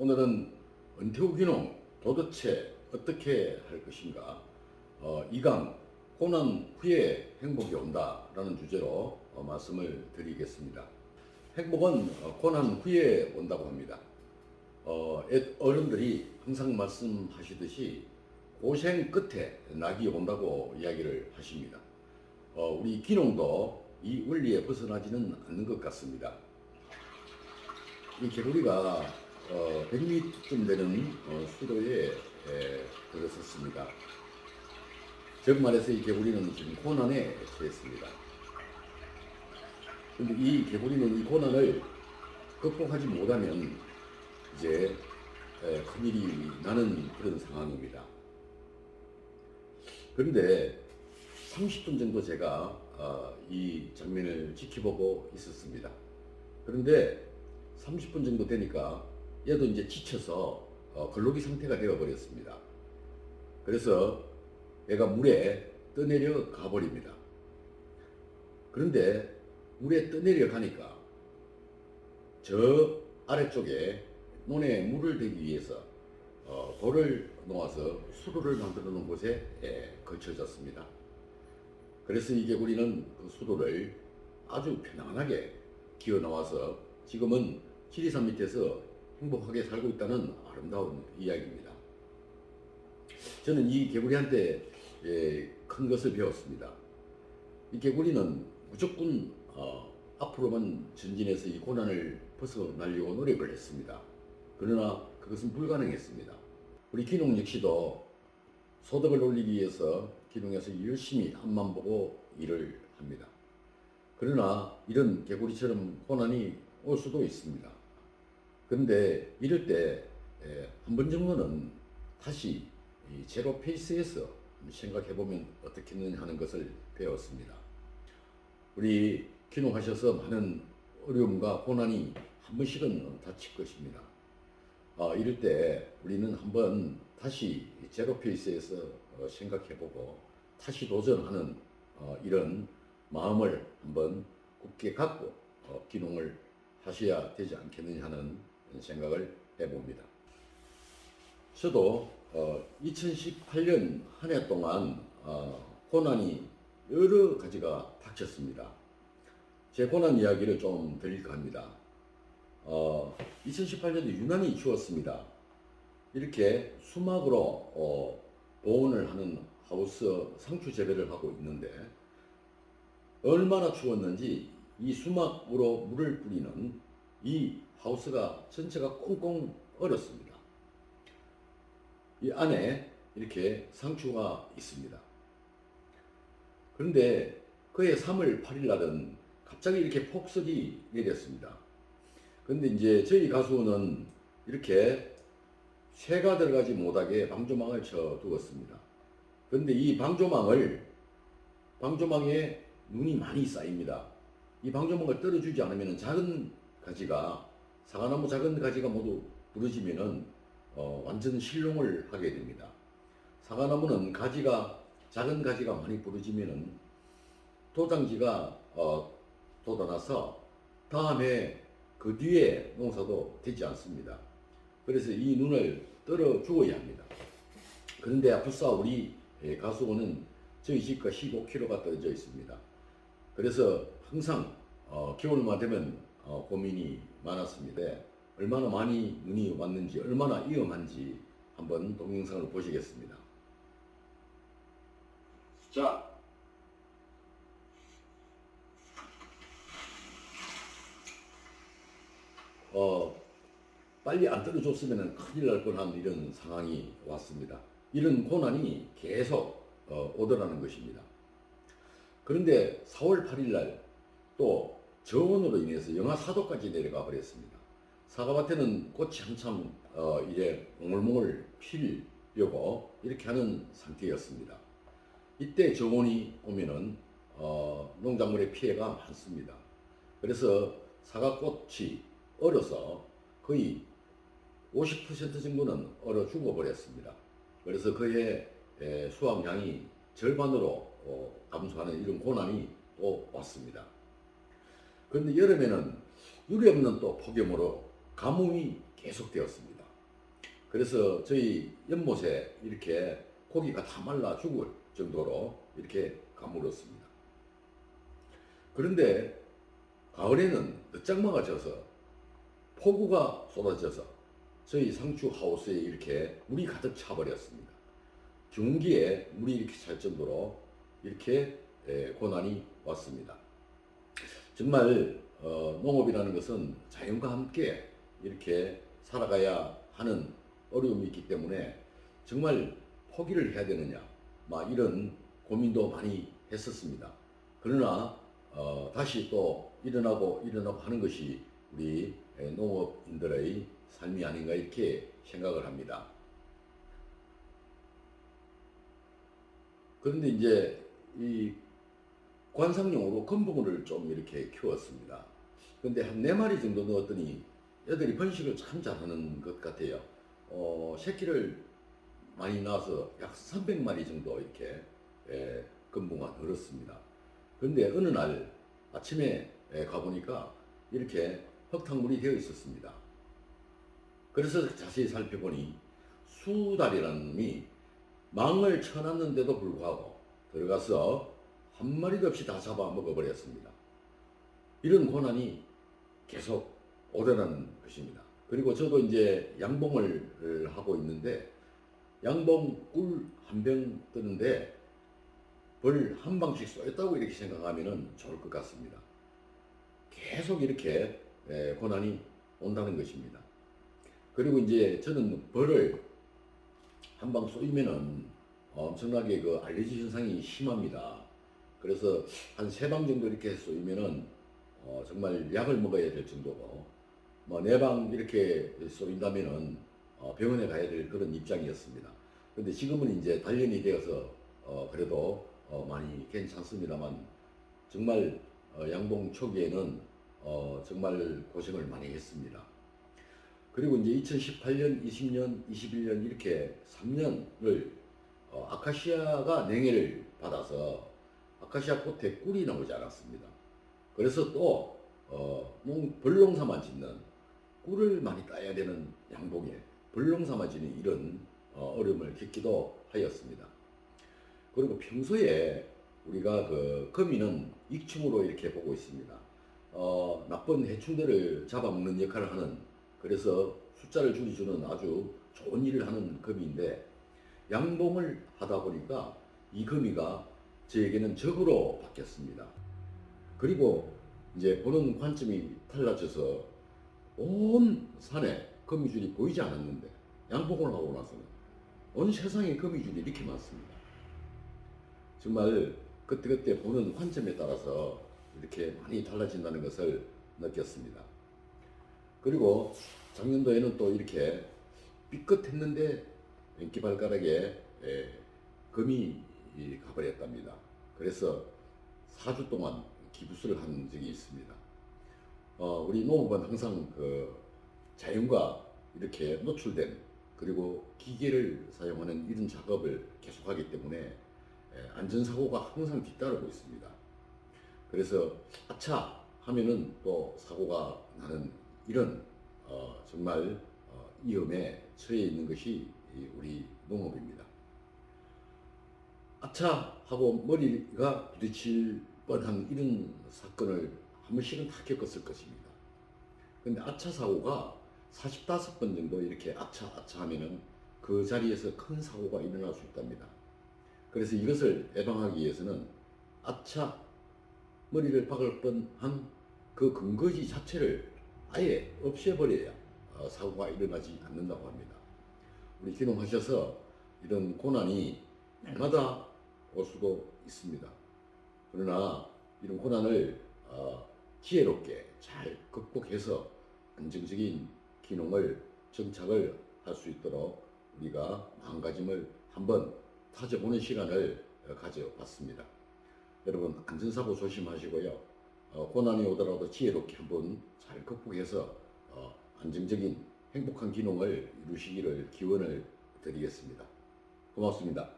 오늘은 은퇴 귀농 도대체 어떻게 할 것인가 2강 고난 후에 행복이 온다라는 주제로 말씀을 드리겠습니다. 행복은 고난 후에 온다고 합니다. 어른들이 항상 말씀하시듯이 고생 끝에 낙이 온다고 이야기를 하십니다. 우리 귀농도 이 원리에 벗어나지는 않는 것 같습니다. 이 개구리가 100m쯤 되는 수도에 들어섰습니다. 즉 말해서 이 개구리는 지금 고난에 처했습니다. 근데 이 개구리는 이 고난을 극복하지 못하면 이제 큰일이 나는 그런 상황입니다. 그런데 30분 정도 제가 이 장면을 지켜보고 있었습니다. 그런데 30분 정도 되니까 얘도 이제 지쳐서 걸로기 상태가 되어 버렸습니다. 그래서 얘가 물에 떠내려 가버립니다. 그런데 물에 떠내려 가니까 저 아래쪽에 논에 물을 대기 위해서 돌을 놓아서 수로를 만들어 놓은 곳에 걸쳐졌습니다. 그래서 이 개구리는 그 수로를 아주 편안하게 기어 나와서 지금은 지리산 밑에서 행복하게 살고 있다는 아름다운 이야기입니다. 저는 이 개구리한테 큰 것을 배웠습니다. 이 개구리는 무조건 앞으로만 전진해서 이 고난을 벗어나려고 노력을 했습니다. 그러나 그것은 불가능했습니다. 우리 귀농 역시도 소득을 올리기 위해서 귀농에서 열심히 앞만 보고 일을 합니다. 그러나 이런 개구리처럼 고난이 올 수도 있습니다. 그런데 이럴 때 한 번 정도는 다시 제로 페이스에서 생각해 보면 어떻겠느냐 하는 것을 배웠습니다. 우리 귀농하셔서 많은 어려움과 고난이 한 번씩은 닥칠 것입니다. 이럴 때 우리는 한번 다시 제로 페이스에서 생각해 보고 다시 도전하는 이런 마음을 한번 굳게 갖고 귀농을 하셔야 되지 않겠느냐 하는 생각을 해봅니다. 저도 2018년 한 해 동안 고난이 여러 가지가 닥쳤습니다. 제 고난 이야기를 좀 드릴까 합니다. 2018년도 유난히 추웠습니다. 이렇게 수막으로 보온을 하는 하우스 상추 재배를 하고 있는데 얼마나 추웠는지 이 수막으로 물을 뿌리는 이 하우스가 전체가 꽁꽁 얼었습니다. 이 안에 이렇게 상추가 있습니다. 그런데 그해 3월 8일 날은 갑자기 이렇게 폭설이 내렸습니다. 그런데 이제 저희 가수는 이렇게 새가 들어가지 못하게 방조망을 쳐 두었습니다. 그런데 이 방조망에 눈이 많이 쌓입니다. 이 방조망을 떨어주지 않으면 작은 가지가 사과나무 작은 가지가 모두 부러지면은 완전 실종을 하게 됩니다. 사과나무는 작은 가지가 많이 부러지면은 도장지가 돋아나서 다음에 그 뒤에 농사도 되지 않습니다. 그래서 이 눈을 떨어 주어야 합니다. 그런데 앞서 우리 가수원은 저희 집과 15km가 떨어져 있습니다. 그래서 항상 겨울만 되면 고민이 많았습니다. 얼마나 많이 눈이 왔는지 얼마나 위험한지 한번 동영상을 보시겠습니다. 자, 빨리 안 떨어졌으면 큰일 날 뻔한 이런 상황이 왔습니다. 이런 고난이 계속 오더라는 것입니다. 그런데 4월 8일 날 또 저온으로 인해서 영하 4도까지 내려가 버렸습니다. 사과밭에는 꽃이 한참 이제 몽글몽글 피려고 이렇게 하는 상태였습니다. 이때 저온이 오면은 농작물의 피해가 많습니다. 그래서 사과꽃이 얼어서 거의 50% 정도는 얼어 죽어버렸습니다. 그래서 그의 수확량이 절반으로 감소하는 이런 고난이 또 왔습니다. 그런데 여름에는 유리 없는 또 폭염으로 가뭄이 계속되었습니다. 그래서 저희 연못에 이렇게 고기가 다 말라 죽을 정도로 이렇게 가물었습니다. 그런데 가을에는 늦장마가 져서 폭우가 쏟아져서 저희 상추 하우스에 이렇게 물이 가득 차버렸습니다. 중기에 물이 이렇게 찰 정도로 이렇게 고난이 왔습니다. 정말 농업이라는 것은 자연과 함께 이렇게 살아가야 하는 어려움이 있기 때문에 정말 포기를 해야 되느냐 막 이런 고민도 많이 했었습니다. 그러나 다시 또 일어나고 하는 것이 우리 농업인들의 삶이 아닌가 이렇게 생각을 합니다. 그런데 이제 이 관상용으로 건붕어를 좀 이렇게 키웠습니다. 근데 한 4마리 정도 넣었더니 애들이 번식을 참 잘하는 것 같아요. 새끼를 많이 낳아서 약 300마리 정도 이렇게 건붕어가 늘었습니다. 그런데 어느 날 아침에 가보니까 이렇게 흙탕물이 되어 있었습니다. 그래서 자세히 살펴보니 수달이라는 놈이 망을 쳐놨는데도 불구하고 들어가서 한 마리도 없이 다 잡아 먹어버렸습니다. 이런 고난이 계속 오더라는 것입니다. 그리고 저도 이제 양봉을 하고 있는데 양봉 꿀 한 병 뜨는데 벌 한 방씩 쏘였다고 이렇게 생각하면 좋을 것 같습니다. 계속 이렇게 고난이 온다는 것입니다. 그리고 이제 저는 벌을 한 방 쏘이면은 엄청나게 그 알레르기 현상이 심합니다. 그래서 한 3방 정도 이렇게 쏘이면은 정말 약을 먹어야 될 정도고 뭐 4방 이렇게 쏘인다면은 병원에 가야 될 그런 입장이었습니다. 근데 지금은 이제 단련이 되어서 그래도 많이 괜찮습니다만 정말 양봉 초기에는 정말 고생을 많이 했습니다. 그리고 이제 2018년, 20년, 21년 이렇게 3년을 아카시아가 냉해를 받아서 아카시아 꽃에 꿀이 나오지 않았습니다. 그래서 또 벌농사만 짓는 꿀을 많이 따야 되는 양봉에 벌농사만 짓는 이런 어려움을 겪기도 하였습니다. 그리고 평소에 우리가 그 거미는 익충으로 이렇게 보고 있습니다. 나쁜 해충들을 잡아먹는 역할을 하는, 그래서 숫자를 줄여주는 아주 좋은 일을 하는 거미인데 양봉을 하다 보니까 이 거미가 저에게는 적으로 바뀌었습니다. 그리고 이제 보는 관점이 달라져서 온 산에 거미줄이 보이지 않았는데 양봉을 하고 나서는 온 세상에 거미줄이 이렇게 많습니다. 정말 그때그때 보는 관점에 따라서 이렇게 많이 달라진다는 것을 느꼈습니다. 그리고 작년도에는 또 이렇게 삐끗했는데 왼기발가락에 금이 가버렸답니다. 그래서 4주 동안 기부스를 한 적이 있습니다. 우리 농업은 항상 그 자연과 이렇게 노출된, 그리고 기계를 사용하는 이런 작업을 계속하기 때문에 안전사고가 항상 뒤따르고 있습니다. 그래서 아차 하면은 또 사고가 나는 이런 정말 위험에 처해 있는 것이 우리 농업입니다. 아차 하고 머리가 부딪힐 뻔한 이런 사건을 한 번씩은 다 겪었을 것입니다. 근데 아차 사고가 45번 정도 이렇게 아차 하면은 그 자리에서 큰 사고가 일어날 수 있답니다. 그래서 이것을 예방하기 위해서는 아차 머리를 박을 뻔한 그 근거지 자체를 아예 없애버려야 사고가 일어나지 않는다고 합니다. 우리 귀농하셔서 이런 고난이 날마다 올 수도 있습니다. 그러나 이런 고난을 지혜롭게 잘 극복해서 안정적인 귀농을 정착을 할 수 있도록 우리가 마음가짐을 한번 다져보는 시간을 가져봤습니다. 여러분 안전사고 조심하시고요. 고난이 오더라도 지혜롭게 한번 잘 극복해서 안정적인 행복한 귀농을 이루시기를 기원을 드리겠습니다. 고맙습니다.